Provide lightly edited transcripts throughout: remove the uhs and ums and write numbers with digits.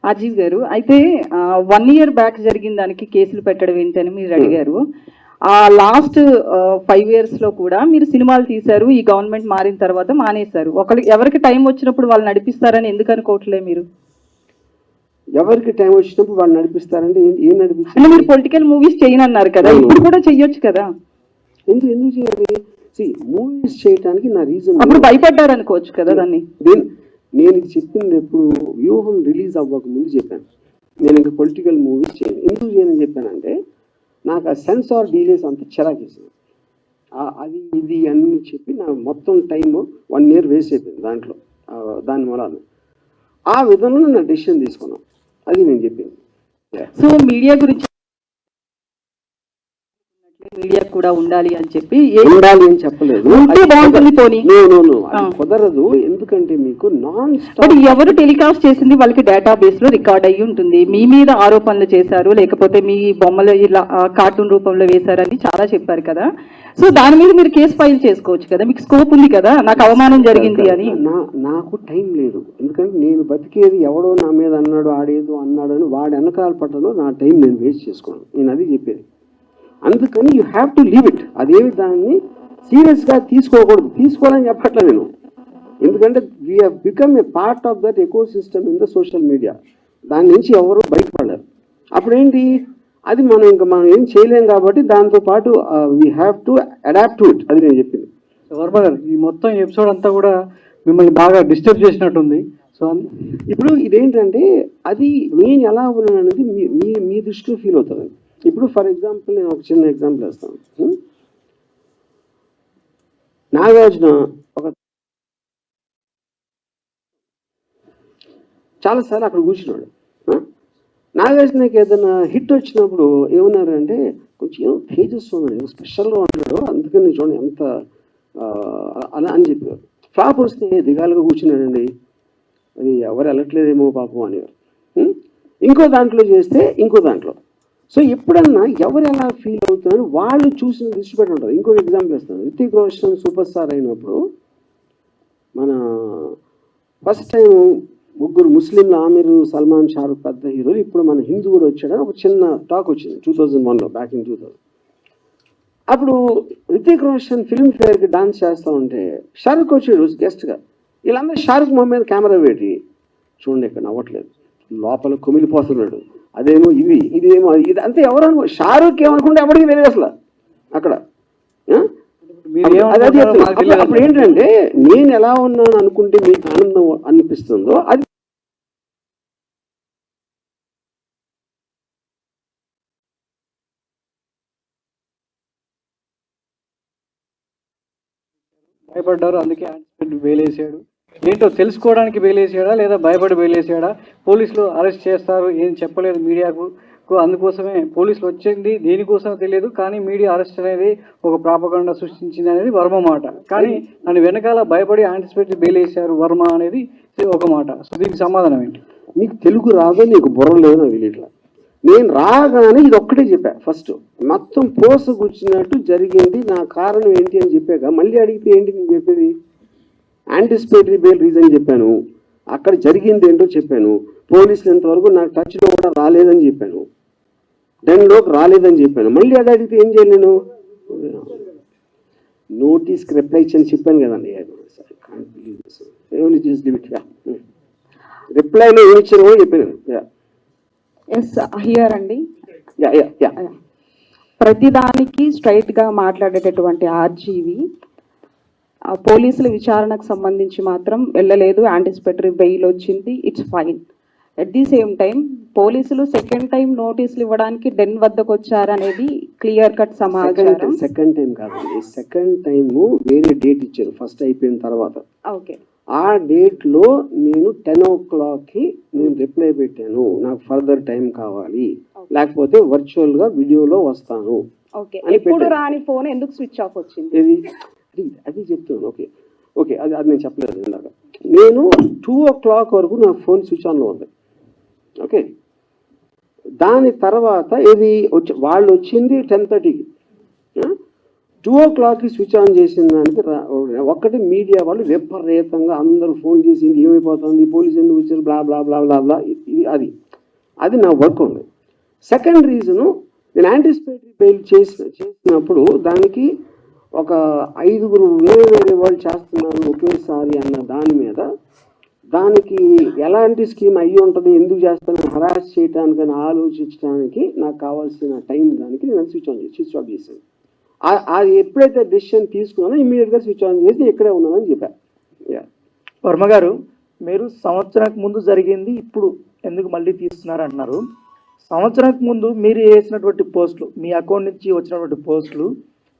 అజీవ్ గారు, అయితే 1 year back జరిగిన దానికి కేసులు పెట్టడం ఏంటని మీరు అడిగారు. ఆ లాస్ట్ 5 years లో కూడా మీరు సినిమాలు తీశారు, ఈ గవర్నమెంట్ మారిన తర్వాత మానేశారు. ఎవరికి టైం వచ్చినప్పుడు వాళ్ళు నడిపిస్తారని ఎందుకు అనుకోవట్లే మీరు? ఎవరికి టైం వచ్చినప్పుడు వాళ్ళు నడిపిస్తారంటే ఏం నడిపిస్తారు? అంటే మీరు పొలిటికల్ మూవీస్ చేయనన్నారు కదా, ఇప్పుడు కూడా చెయ్యొచ్చు కదా. ఎందుకు చేయాలి? మూవీస్ చేయడానికి నా రీజన్. అప్పుడు భయపడ్డారు అనుకోవచ్చు కదా దాన్ని. నేను చెప్పింది ఎప్పుడు వ్యూహం రిలీజ్ అవ్వక ముందు చెప్పాను, నేను ఇంకా పొలిటికల్ మూవీస్ చేయను. ఎందుకు చేయని చెప్పానంటే నాకు ఆ సెన్స్ ఆర్ డీలేస్ అంతా చిరాకేసింది. అది ఇది అన్ని చెప్పి నా మొత్తం టైము 1 year వేస్ట్ అయిపోయింది దాంట్లో. దాని మూలాన ఆ విధంగా నా డెసిషన్ తీసుకున్నాను. అది నేను చెప్పింది. సో మీడియా గురించి మీడియా కూడా ఉండాలి అని చెప్పి ఉండాలి అని చెప్పలేదు, బాగుంటుంది పోనీ కుదరదు. ఎందుకంటే మీకు నాన్ స్టాప్ ఎవరు టెలికాస్ట్ చేసింది వాళ్ళకి డేటాబేస్ లో రికార్డ్ అయ్యి ఉంటుంది. మీ మీద ఆరోపణలు చేశారు, లేకపోతే మీ బొమ్మలు ఇలా కార్టూన్ రూపంలో వేశారని చాలా చెప్పారు కదా. సో దాని మీద మీరు కేసు ఫైల్ చేసుకోవచ్చు కదా, మీకు స్కోప్ ఉంది కదా. నాకు అవమానం జరిగింది అని. నాకు టైం లేదు, ఎందుకంటే నేను బతికేది ఎవడో నా మీద అన్నాడు, ఆడేదో అన్నాడు అని వాడు వెనకాల పట్టలో నా టైం నేను వేస్ట్ చేసుకోను. నేను అది చెప్పేది. అందుకని you have to leave it. అదేమి దాన్ని సీరియస్గా తీసుకోకూడదు. తీసుకోవాలని చెప్పట్లే నేను, ఎందుకంటే we have become a part of that eco system in the social media. దాని నుంచి ఎవరు బయటపడలేరు. అప్పుడేంటి, అది మనం ఏం చేయలేం కాబట్టి దాంతోపాటు we have to adapt to it. అది నేను చెప్పింది. వర్మ గారు, ఈ మొత్తం ఎపిసోడ్ అంతా కూడా మిమ్మల్ని బాగా డిస్టర్బ్ చేసినట్టుంది. సో ఇప్పుడు ఇదేంటంటే అది నేను ఎలా ఉన్నాను అనేది మీ దృష్టిలో ఫీల్ అవుతుంది. ఇప్పుడు ఫర్ ఎగ్జాంపుల్ నేను ఒక చిన్న ఎగ్జాంపుల్ వేస్తాను. నాగార్జున చాలాసార్లు అక్కడ కూర్చున్నాడు. నాగార్జునకి ఏదైనా హిట్ వచ్చినప్పుడు ఏమన్నారంటే కొంచెం ఏమో తేజస్సు ఉన్నాడు, స్పెషల్గా ఉంటాడు, అందుకని చూడండి ఎంత అలా అని చెప్పేవారు. ఫ్లాప్ వస్తే దిగాలుగా కూర్చున్నాడండి, అది ఎవరు వెళ్ళట్లేదేమో పాపం అనేవారు. ఇంకో దాంట్లో చేస్తే ఇంకో దాంట్లో. సో ఎప్పుడన్నా ఎవరు ఎలా ఫీల్ అవుతారని వాళ్ళు చూసిన దృష్టి పెట్టి ఉంటారు. ఇంకొక ఎగ్జాంపుల్ ఇస్తాను. రితిక్ రోషన్ సూపర్ స్టార్ అయినప్పుడు మన ఫస్ట్ టైం ముగ్గురు ముస్లింలు, ఆమిర్, సల్మాన్, షారుఖ్ పెద్ద హీరోలు, ఇప్పుడు మన హిందూ కూడా వచ్చాడని ఒక చిన్న టాక్ వచ్చింది 2001లో, బ్యాక్ ఇన్ 2000. అప్పుడు రితిక్ రోషన్ ఫిల్మ్ ఫేర్కి డాన్స్ చేస్తూ ఉంటే షారుఖ్ వచ్చాడు గెస్ట్గా. వీళ్ళందరూ షారుఖ్ మొహం మీద కెమెరా పెట్టి చూడండి ఇక్కడ నవ్వట్లేదు, లోపల కుమిలిపోతున్నాడు, అదేమో ఇదేమో ఇది అంతే. ఎవరు షారుఖ్ ఏమనుకుంటే ఎవరికి తెలియదు అసలు అక్కడ. అప్పుడు ఏంటంటే నేను ఎలా ఉన్నాను అనుకుంటే మీకు ఆనందం అనిపిస్తుందో అది భయపడ్డారు, అందుకే వేలేసాడు. ఏంటో తెలుసుకోవడానికి బెయిలేసాడా లేదా భయపడి బెయిలేసాడా? పోలీసులు అరెస్ట్ చేస్తారు ఏం చెప్పలేదు మీడియాకు, అందుకోసమే పోలీసులు వచ్చింది దేనికోసమో తెలియదు, కానీ మీడియా అరెస్ట్ అనేది ఒక ప్రాపగండా సృష్టించింది అనేది వర్మ మాట. కానీ దాని వెనకాల భయపడి యాంటిసిపేటరీ బెయిలేసారు వర్మ అనేది ఒక మాట. సో దీనికి సమాధానం ఏంటి? మీకు తెలుగు రాదో, నీకు బుర్ర లేదు నాకు తెలియట్లా. నేను రాగానే ఇది ఒక్కటే చెప్పా. ఫస్ట్ మొత్తం పోస కూర్చున్నట్టు జరిగింది, నా కారణం ఏంటి అని చెప్పాక మళ్ళీ అడిగితే ఏంటి నేను చెప్పేది? యాంటిసిపేటరీ బెయిల్ రీజన్ చెప్పాను, అక్కడ జరిగింది ఏంటో చెప్పాను, పోలీసులు ఇంతవరకు నాకు టచ్లో కూడా రాలేదని చెప్పాను, 10లోకి రాలేదని చెప్పాను. మళ్ళీ అది అడిగితే ఏం చేయాలి? నేను నోటీస్కి రిప్లై ఇచ్చని చెప్పాను కదండి. రిప్లైలో ఏమి ఇచ్చారో చెప్పాను. ఎస్ హియర్ అండి. ప్రతిదానికి స్ట్రైట్ గా మాట్లాడేటటువంటి ఆర్జీవి పోలీసుల విచారణకు సంబంధించి మాత్రం వెళ్ళలేదు, యాంటిసిపేటరీ బెయిల్ వచ్చింది, it's fine. At the same time పోలీసులు సెకండ్ టైం నోటీసులు ఇవ్వడానికి డెన్ వద్దకు వచ్చారనేది క్లియర్ కట్ సమాచారం. సెకండ్ టైం కాదండి, సెకండ్ టైం వేరే డేట్ ఇచ్చారు ఫస్ట్ అయిపోయిన తర్వాత. ఓకే, ఆ డేట్ లో నేను 10 o'clock నేను రిప్లై పెట్టాను, నాకు ఫర్దర్ టైం కావాలి, లేకపోతే వర్చువల్ గా వీడియోలో వస్తాను. ఓకే, ఎప్పుడు రాని ఫోన్ ఎందుకు స్విచ్ ఆఫ్ వచ్చింది? అది చెప్తున్నాను. ఓకే ఓకే, అది నేను చెప్పలేదు ఇందాక. నేను 2 o'clock వరకు నా ఫోన్ స్విచ్ ఆన్లో ఉంది. ఓకే, దాని తర్వాత ఇది వాళ్ళు వచ్చింది 10:30కి. 2 o'clockకి స్విచ్ ఆన్ చేసిన దానికి ఒక్కటి మీడియా వాళ్ళు విపరీతంగా అందరూ ఫోన్ చేసింది, ఏమైపోతుంది, పోలీసు ఎందుకు వచ్చారు, బ్లా బ్లా బ్లా బ్లా బ్లా ఇది అది నా వర్క్ ఉంది. సెకండ్ రీజను, నేను యాంటిసిపేటరీ బెయిల్ చేసినప్పుడు దానికి ఒక 5 వేరే వాళ్ళు చేస్తున్నారు ఒకేసారి అన్న దాని మీద, దానికి ఎలాంటి స్కీమ్ అయ్యి ఉంటుంది, ఎందుకు చేస్తానని హరాస్ చేయడానికని ఆలోచించడానికి నాకు కావాల్సిన టైం దానికి నేను స్విచ్ ఆఫ్ చేశాను. అది ఎప్పుడైతే డెసిషన్ తీసుకున్నానో ఇమీడియట్గా స్విచ్ ఆన్ చేసి ఇక్కడే ఉన్నానని చెప్పాను. వర్మ గారు, మీరు సంవత్సరానికి ముందు జరిగింది ఇప్పుడు ఎందుకు మళ్ళీ తీస్తున్నారు అంటున్నారు. సంవత్సరానికి ముందు మీరు వేసినటువంటి పోస్టులు, మీ అకౌంట్ నుంచి వచ్చినటువంటి పోస్టులు,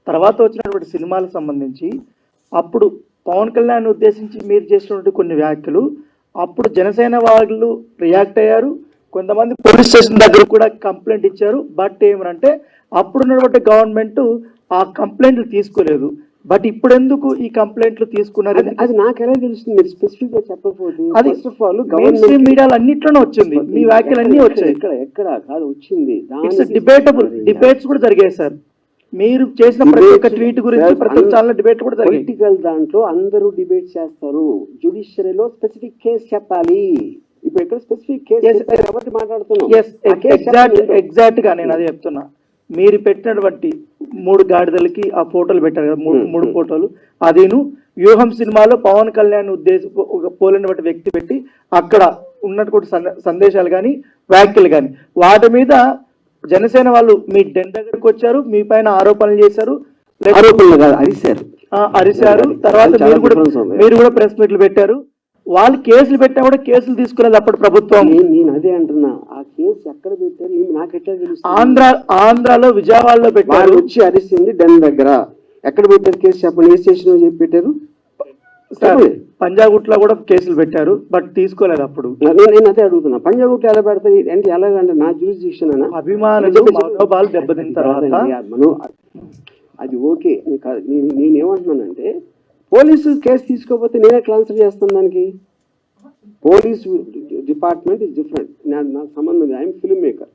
తర్వాత వచ్చినటువంటి సినిమాలకు సంబంధించి అప్పుడు పవన్ కళ్యాణ్ ఉద్దేశించి మీరు చేసినటువంటి కొన్ని వ్యాఖ్యలు, అప్పుడు జనసేన వాళ్ళు రియాక్ట్ అయ్యారు. కొంతమంది పోలీస్ స్టేషన్ దగ్గర కూడా కంప్లైంట్ ఇచ్చారు. బట్ ఏమనంటే అప్పుడున్నటువంటి గవర్నమెంట్ ఆ కంప్లైంట్లు తీసుకోలేదు. బట్ ఇప్పుడు ఎందుకు ఈ కంప్లైంట్లు తీసుకున్నారు? అది నాకు ఎలా తెలుస్తుంది? మీరు స్పెసిఫిక్ గా చెప్పకపోతే. అది ఫస్ట్ ఆఫ్ ఆల్ గవర్నమెంట్ మీడియాలో అన్నిట్లోనే వచ్చింది, మీ వ్యాఖ్యలు అన్ని వచ్చాయి. ఎక్కడ కాదు వచ్చింది, డిబేటబుల్ డిబేట్స్ కూడా జరిగాయి సార్. మీరు చేసిన ప్రతి ఒక్క ట్వీట్ గురించి ప్రతి ఒక్క ఛానల్ డిబేట్ కూడా జరిగాయి. పొలిటికల్ దాంట్లో అందరూ డిబేట్ చేస్తారు, జ్యుడిషియరీలో స్పెసిఫిక్ కేసు చెప్పాలి. ఇప్పుడు ఎక్కడ స్పెసిఫిక్ కేసు కాబట్టి మాట్లాడుతున్నాం. ఎగ్జాక్ట్ గా నేను అదే చెప్తున్నా. మీరు పెట్టినటువంటి 3 గాడిదలకి ఆ ఫోటోలు పెట్టారు కదా, 3 ఫోటోలు, అదేను వ్యూహం సినిమాలో పవన్ కళ్యాణ్ పోలినటువంటి వ్యక్తి పెట్టి అక్కడ ఉన్నటువంటి సందేశాలు కానీ వ్యాఖ్యలు కానీ వాటి మీద జనసేన వాళ్ళు మీ డెన్ దగ్గరకు వచ్చారు, మీ పైన ఆరోపణలు చేశారు, అరిశారు. తర్వాత మీరు కూడా ప్రెస్ మీట్లు పెట్టారు. వాళ్ళు కేసులు పెట్టా కూడా కేసులు తీసుకునేది అప్పుడు ప్రభుత్వం. నేను అదే అంటున్నా, ఆ కేసు ఎక్కడ పెట్టారు నాకు ఎట్లా తెలుసు? ఆంధ్రాలో విజయవాడలో పెట్టారు. వచ్చి అరిసింది డెన్ దగ్గర. ఎక్కడ పెట్టారు కేసు చెప్పండి, ఏ స్టేషన్ చెప్పి పెట్టారు? పంజాగుట్లో కూడా కేసులు పెట్టారు, బట్ తీసుకోలేదు అప్పుడు. నేను అదే అడుగుతున్నా, పంజాగుట్లో ఎలా పెడతారు అంటే ఎలాగంటే నా జ్యూరిస్డిక్షన్ అన్న అభిమానులు మనోభావాలు దెబ్బతిన్న తర్వాత అది ఓకే. నేనేమంటున్నానంటే పోలీసు కేసు తీసుకోకపోతే నేనే ట్రాన్స్ఫర్ చేస్తాను దానికి. పోలీస్ డిపార్ట్మెంట్ ఇస్ డిఫరెంట్, నాకు సంబంధం. I'm film maker.